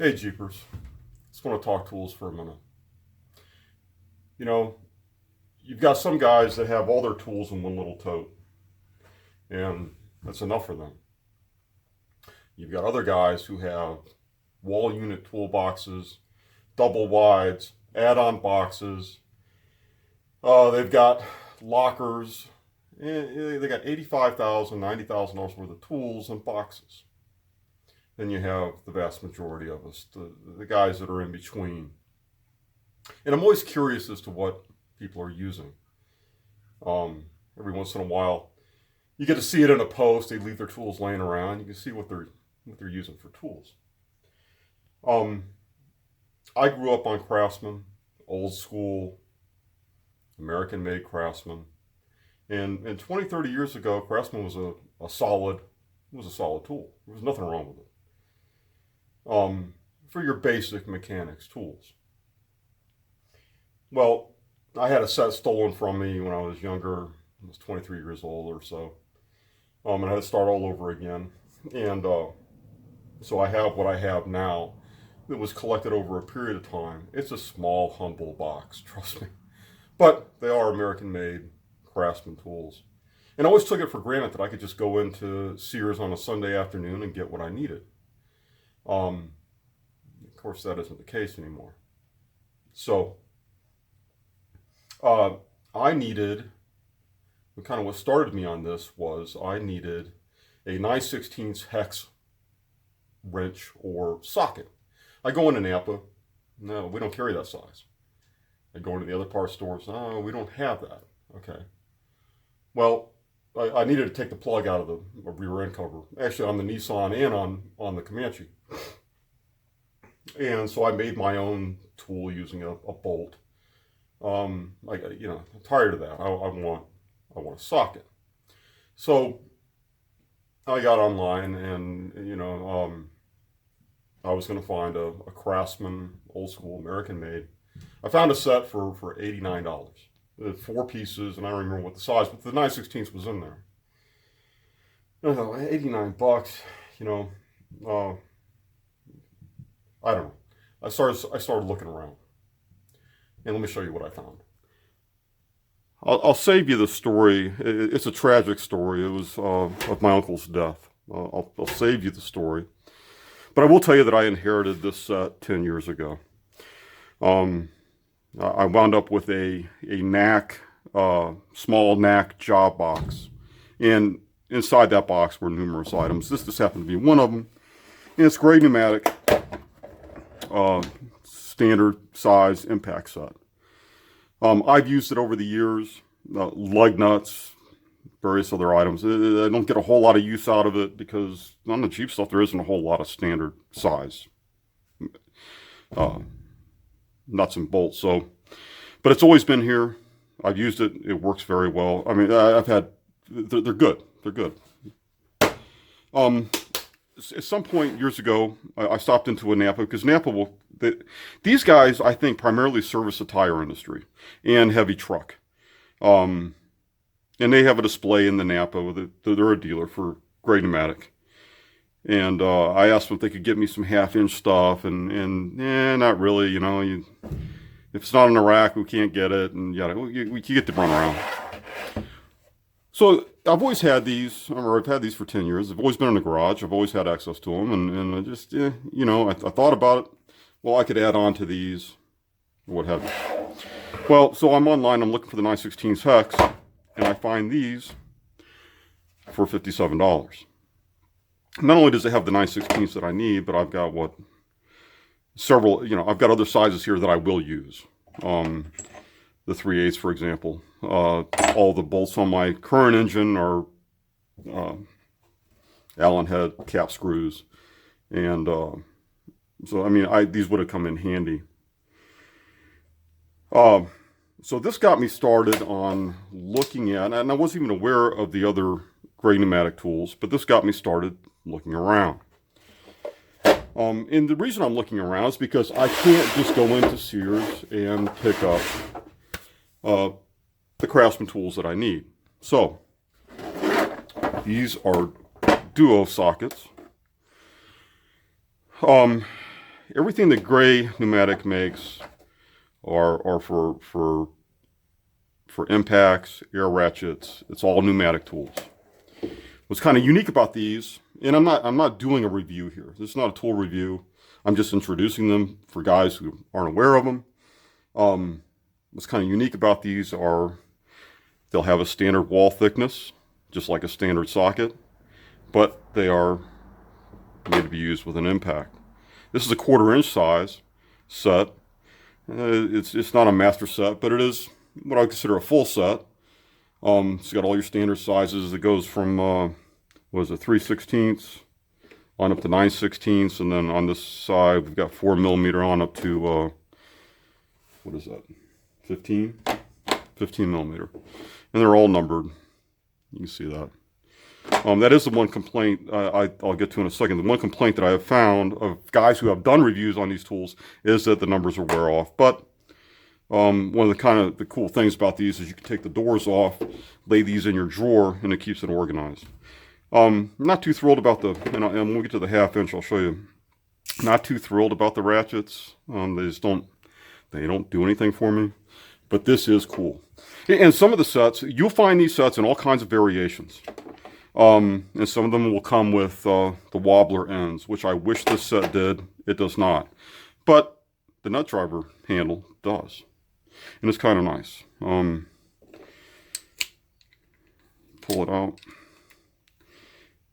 Hey Jeepers, just want to talk tools for a minute. You know, you've got some guys that have all their tools in one little tote, and that's enough for them. You've got other guys who have wall unit toolboxes, double wides, add-on boxes. They've got lockers. They got $85,000, $90,000 worth of tools and boxes. Then you have the vast majority of us, the guys that are in between. And I'm always curious as to what people are using. Every once in a while, you get to see it in a post. They leave their tools laying around. You can see what they're using for tools. I grew up on Craftsman, old school, American-made Craftsman. And 20, 30 years ago, Craftsman was a solid tool. There was nothing wrong with it. For your basic mechanics tools. Well, I had a set stolen from me when I was younger. I was 23 years old or so. And I had to start all over again. And so I have what I have now that was collected over a period of time. It's a small, humble box, trust me. But they are American-made Craftsman tools. And I always took it for granted that I could just go into Sears on a Sunday afternoon and get what I needed. Of course, that isn't the case anymore. So, I needed, kind of what started me on this was I needed a 9/16 hex wrench or socket. I go into Napa, no, we don't carry that size. I go into the other parts stores, no, we don't have that. Okay. Well, I needed to take the plug out of the rear end cover, actually on the Nissan and on the Comanche. And so I made my own tool using a bolt. I'm tired of that. I want a socket. So I got online and, I was going to find a Craftsman, old school, American made. I found a set for $89. It had 4 pieces, and I don't remember what the size, but the 9/16 was in there. I thought, $89, I don't know. I started looking around. And let me show you what I found. I'll save you the story. It's a tragic story. It was of my uncle's death. I'll save you the story. But I will tell you that I inherited this set 10 years ago. I wound up with a knack, small knack job box. And inside that box were numerous items. This just happened to be one of them. And it's gray pneumatic, standard size impact set. I've used it over the years, lug nuts, various other items. I don't get a whole lot of use out of it because on the cheap stuff there isn't a whole lot of standard size nuts and bolts. So, but it's always been here. I've used it. It works very well. I mean, they're good. They're good. At some point years ago, I stopped into a Napa because Napa these guys, I think, primarily service the tire industry and heavy truck. And they have a display in the Napa. They're a dealer for gray pneumatic. And I asked them if they could get me some half-inch stuff, and not really. If it's not in a rack, we can't get it, and you get to run around. So I've always had these, or I've had these for 10 years. I've always been in the garage. I've always had access to them, and I just, I thought about it. Well, I could add on to these, or what have you. Well, so I'm online. I'm looking for the 9/16 hex, and I find these for $57. Not only does it have the 9/16 that I need, but I've got several, I've got other sizes here that I will use. The 3/8, for example. All the bolts on my current engine are Allen head cap screws. And so, I mean, these would have come in handy. So this got me started on looking at, and I wasn't even aware of the other gray pneumatic tools, but this got me started looking around. And the reason I'm looking around is because I can't just go into Sears and pick up the Craftsman tools that I need. So These are duo sockets. everything that Gray Pneumatic makes are for impacts, air ratchets. It's all pneumatic tools. What's kind of unique about these, and I'm not doing a review here. This is not a tool review. I'm just introducing them for guys who aren't aware of them. What's kind of unique about these are they'll have a standard wall thickness, just like a standard socket, but they are made to be used with an impact. This is a 1/4 inch size set. It's not a master set, but it is what I consider a full set. It's got all your standard sizes. It goes from, what is it, 3/16 on up to 9/16, and then on this side we've got 4mm on up to, what is that, 15 millimeter. And they're all numbered. You can see that. That is the one complaint I'll get to in a second. The one complaint that I have found of guys who have done reviews on these tools is that the numbers will wear off. But one of the cool things about these is you can take the doors off, lay these in your drawer, and it keeps it organized. I'm not too thrilled about and when we get to the 1/2 inch, I'll show you. Not too thrilled about the ratchets. They don't do anything for me. But this is cool. And some of the sets, you'll find these sets in all kinds of variations. And some of them will come with the wobbler ends, which I wish this set did. It does not. But the nut driver handle does. And it's kind of nice. Pull it out.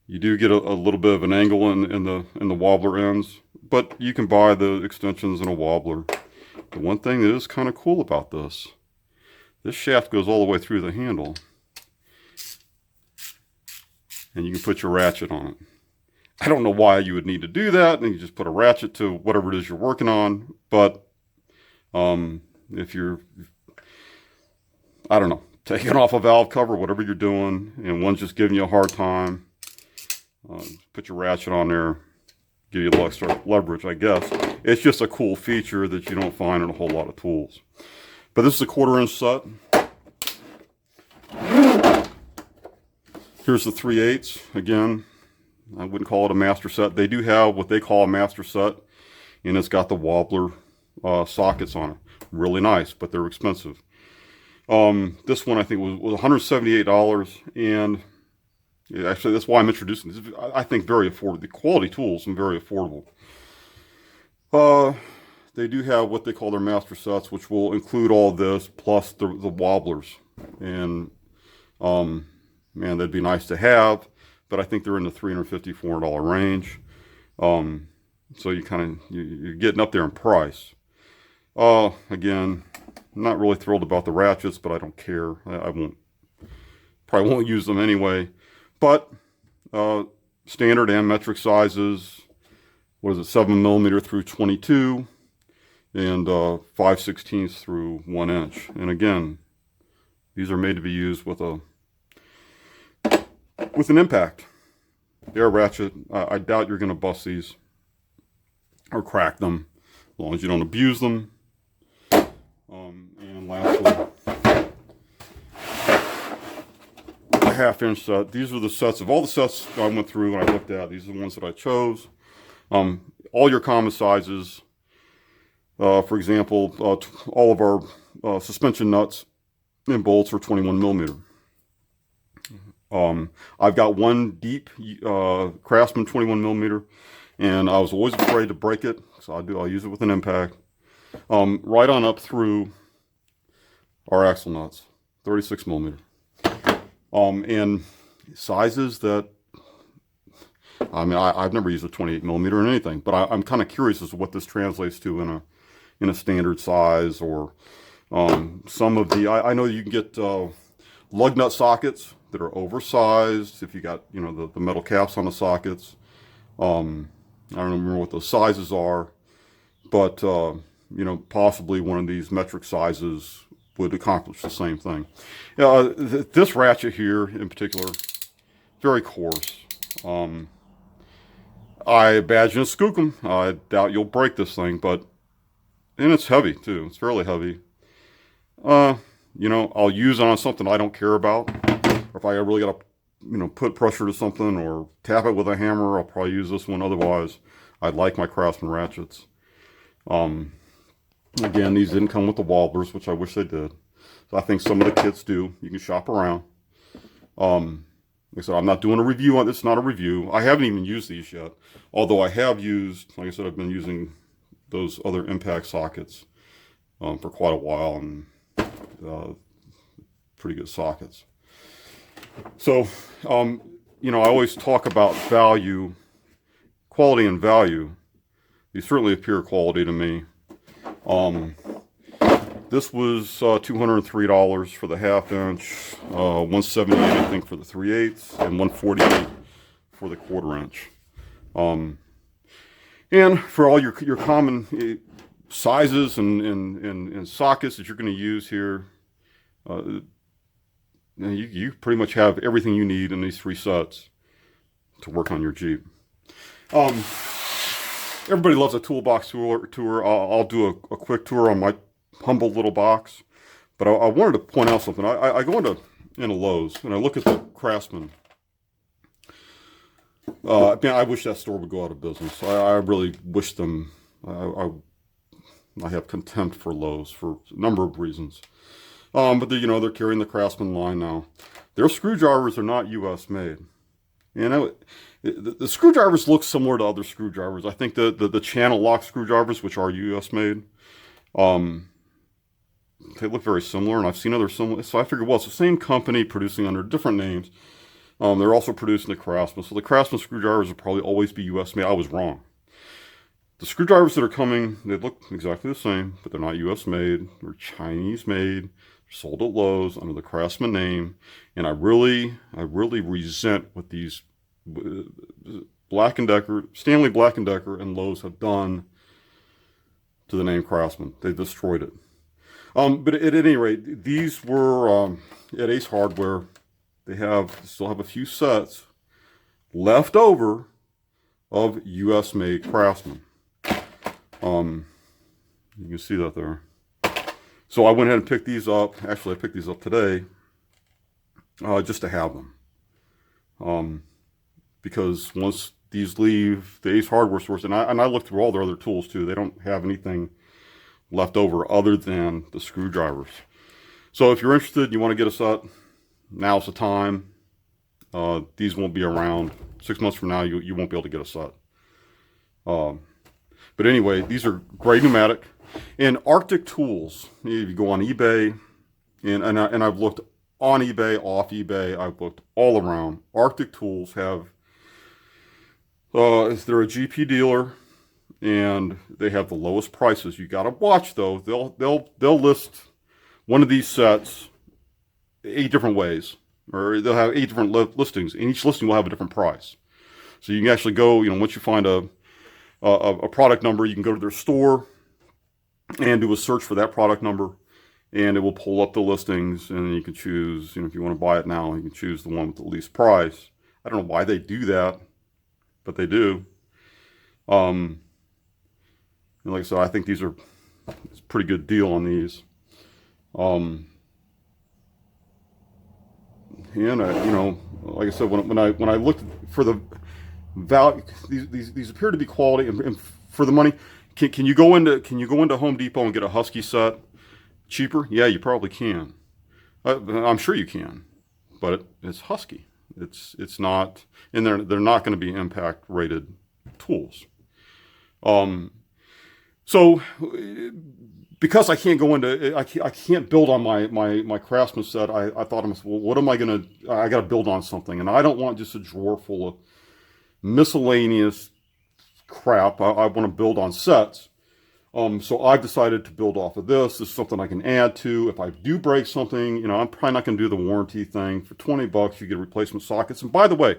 You do get a little bit of an angle in the wobbler ends, but you can buy the extensions in a wobbler. The one thing that is kind of cool about this shaft goes all the way through the handle, and you can put your ratchet on it. I don't know why you would need to do that, and you just put a ratchet to whatever it is you're working on, but if you're, I don't know, taking off a valve cover, whatever you're doing, and one's just giving you a hard time, put your ratchet on there, give you a little extra leverage, I guess. It's just a cool feature that you don't find in a whole lot of tools. But this is a 1/4 inch set. Here's the 3/8. Again, I wouldn't call it a master set. They do have what they call a master set, and it's got the wobbler sockets on it. Really nice, but they're expensive. This one I think was $178, and actually that's why I'm introducing this. I think very affordable. The quality tools and very affordable. They do have what they call their master sets, which will include all this plus the wobblers. And man, that'd be nice to have, but I think they're in the $350, $400 range. So you're getting up there in price. Again, I'm not really thrilled about the ratchets, but I don't care. I probably won't use them anyway. But standard and metric sizes. What is it? 7mm through 22, and 5/16 through 1 inch. And again, these are made to be used with an impact. Air ratchet. I doubt you're going to bust these or crack them, as long as you don't abuse them. And lastly, a 1/2 inch set. These are the sets of all the sets I went through and I looked at. These are the ones that I chose. All your common sizes. For example, all of our suspension nuts and bolts are 21mm. I've got one deep Craftsman 21mm, and I was always afraid to break it, so I'll use it with an impact. Right on up through our axle nuts, 36mm. And sizes that, I mean, I've never used a 28mm or anything, but I'm kind of curious as to what this translates to in a standard size, or some of the, I know you can get lug nut sockets that are oversized if you got, you know, the metal caps on the sockets. I don't remember what those sizes are, but you know, possibly one of these metric sizes would accomplish the same thing. This ratchet here in particular, very coarse. I imagine it's skookum. I doubt you'll break this thing, and it's heavy too. It's fairly heavy. You know, I'll use it on something I don't care about. Or if I really got to, you know, put pressure to something or tap it with a hammer, I'll probably use this one. Otherwise, I'd like my Craftsman ratchets. Um, Again, these didn't come with the wobblers, which I wish they did. So I think some of the kits do. You can shop around. Like I said, I'm not doing a review on this. Not a review. I haven't even used these yet. Although I have used, like I said, I've been using those other impact sockets for quite a while, and pretty good sockets. So, you know, I always talk about value, quality and value. These certainly appear quality to me. This was $203 for the half-inch, $178 I think for the 3/8, and $148 for the 1/4 inch. And for all your common sizes and sockets that you're going to use here, you pretty much have everything you need in these 3 sets to work on your Jeep. Everybody loves a toolbox tour. I'll do a quick tour on my humble little box. But I wanted to point out something. I go into Lowe's and I look at the Craftsman. Man, I wish that store would go out of business. I really wish them. I have contempt for Lowe's for a number of reasons. But they're carrying the Craftsman line now. Their screwdrivers are not U.S. made. You know, the screwdrivers look similar to other screwdrivers. I think the channel lock screwdrivers, which are U.S. made, they look very similar, and I've seen other similar. So I figured, well, it's the same company producing under different names. They're also producing the Craftsman. So the Craftsman screwdrivers will probably always be U.S. made. I was wrong. The screwdrivers that are coming, they look exactly the same, but they're not U.S. made. They're Chinese made. They're sold at Lowe's under the Craftsman name. And I really resent what these Black & Decker, Stanley Black & Decker and Lowe's have done to the name Craftsman. They've destroyed it. But at any rate, these were at Ace Hardware. They still have a few sets left over of U.S. made Craftsman. You can see that there. So I went ahead and picked these up. Actually, I picked these up today just to have them. Because once these leave the Ace Hardware stores, and I looked through all their other tools too, they don't have anything left over other than the screwdrivers. So if you're interested, you want to get a set, now's the time. These won't be around. 6 months from now, you won't be able to get a set. But anyway, these are great pneumatic. And Arctic Tools, if you go on eBay, and I've looked on eBay, off eBay, I've looked all around. Arctic Tools have, they're a GP dealer, and they have the lowest prices. You got to watch though. They'll list one of these sets 8 different ways, or they'll have 8 different listings, and each listing will have a different price. So you can actually go, once you find a product number, you can go to their store and do a search for that product number, and it will pull up the listings, and you can choose, if you want to buy it now, you can choose the one with the least price. I don't know why they do that, but they do. And like I said, I think it's a pretty good deal on these. And like I said, when I looked for the value, these appear to be quality, and for the money. Can you go into Home Depot and get a Husky set cheaper? Yeah, you probably can. I'm sure you can, but it's Husky. It's not, and they're not going to be impact rated tools. So because I can't go into, I can't build on my Craftsman set. I thought, well, what am I gonna? I got to build on something, and I don't want just a drawer full of miscellaneous crap. I want to build on sets. So I've decided to build off of this. This is something I can add to. If I do break something, I'm probably not going to do the warranty thing. For $20, you get replacement sockets. And by the way,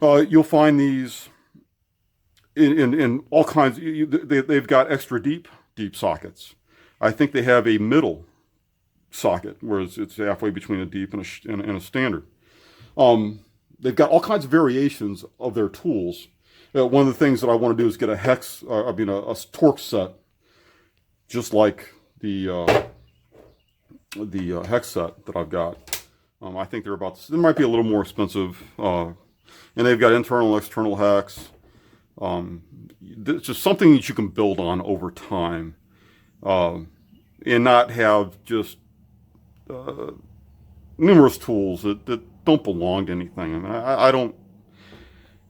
you'll find these in all kinds. They've got extra deep sockets. I think they have a middle socket, whereas it's halfway between a deep and a standard. They've got all kinds of variations of their tools. One of the things that I want to do is get a torque set, just like the hex set that I've got. I think they might be a little more expensive, and they've got internal and external hex. It's just something that you can build on over time, and not have just numerous tools that don't belong to anything. I mean, I don't.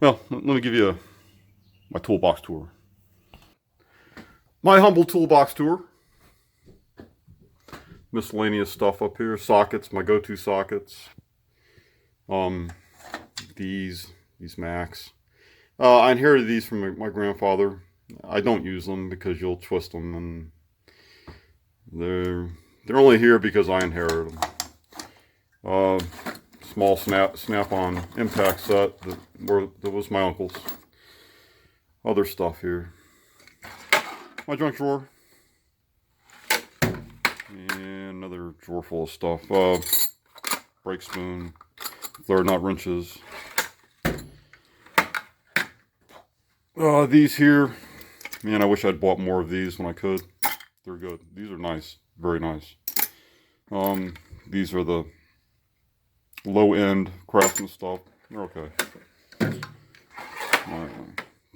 Well, let me give you my toolbox tour. My humble toolbox tour. Miscellaneous stuff up here. Sockets, my go-to sockets. Um, these Macs. I inherited these from my grandfather. I don't use them because you'll twist them, and they're only here because I inherited them. Small snap-on impact set that was my uncle's. Other stuff here. My junk drawer. And another drawer full of stuff. Brake spoon. Third nut wrenches. These here. Man, I wish I'd bought more of these when I could. They're good. These are nice. Very nice. These are the low-end Craftsman stuff. They're okay.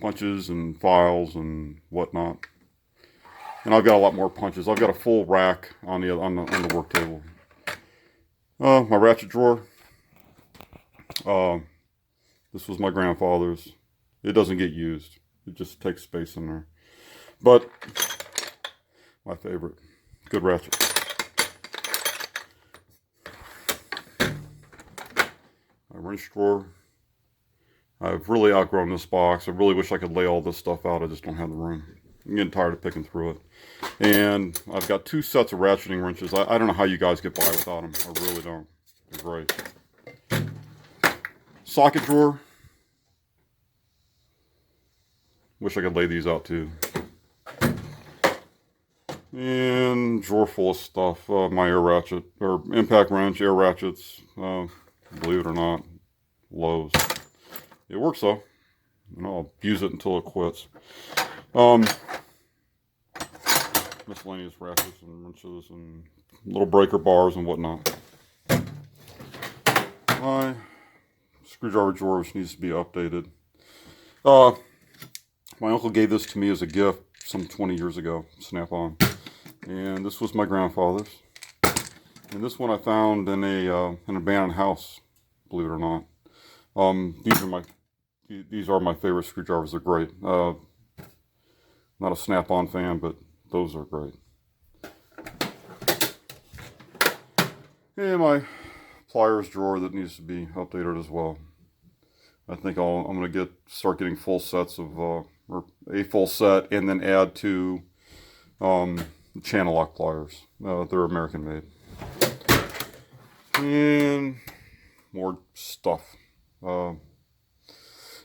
Punches and files and whatnot. And I've got a lot more punches. I've got a full rack on the work table. My ratchet drawer. This was my grandfather's. It doesn't get used. It just takes space in there. But my favorite. Good ratchet. My wrench drawer. I've really outgrown this box. I really wish I could lay all this stuff out. I just don't have the room. I'm getting tired of picking through it. And I've got 2 sets of ratcheting wrenches. I don't know how you guys get by without them. I really don't. They're great. Socket drawer. Wish I could lay these out too. And drawer full of stuff. My air ratchet, or impact wrench, air ratchets. Believe it or not, Lowe's. It works though. You know, I'll use it until it quits. Miscellaneous ratchets and wrenches and little breaker bars and whatnot. My screwdriver drawer, which needs to be updated. My uncle gave this to me as a gift some 20 years ago, Snap-on. And this was my grandfather's. And this one I found in an abandoned house, believe it or not. These are my favorite screwdrivers. They're great. Not a Snap-on fan, but those are great. And my pliers drawer that needs to be updated as well. I think I'm going to start getting full sets of, or a full set, and then add 2 channel lock pliers. They're American made. And more stuff.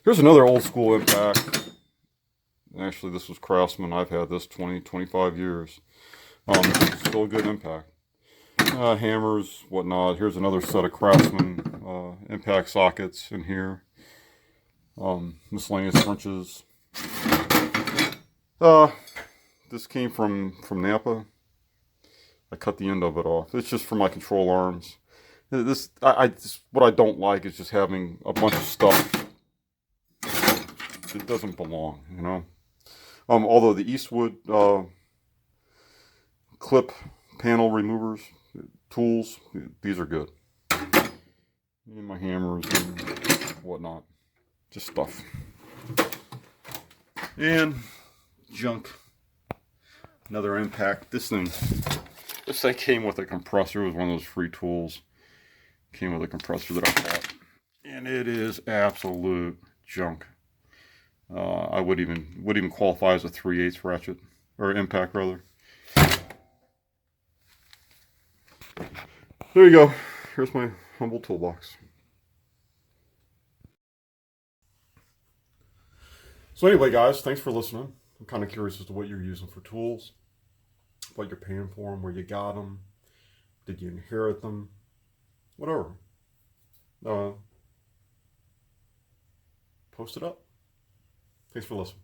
Here's another old school impact. Actually, this was Craftsman. I've had this 25 years. Still a good impact. Hammers, whatnot. Here's another set of Craftsman impact sockets in here. Miscellaneous wrenches. This came from Napa. I cut the end of it off. It's just for my control arms. What I don't like is just having a bunch of stuff that doesn't belong, you know. Although the Eastwood clip panel removers, tools, these are good. And my hammers and whatnot. Just stuff. And junk. Another impact. This thing came with a compressor. It was one of those free tools. Came with a compressor that I bought. And it is absolute junk. I would even qualify as a 3/8 ratchet, or impact rather. There you go. Here's my humble toolbox. So anyway, guys, thanks for listening. I'm kind of curious as to what you're using for tools, what you're paying for them, where you got them, did you inherit them, whatever. Post it up. Thanks for listening.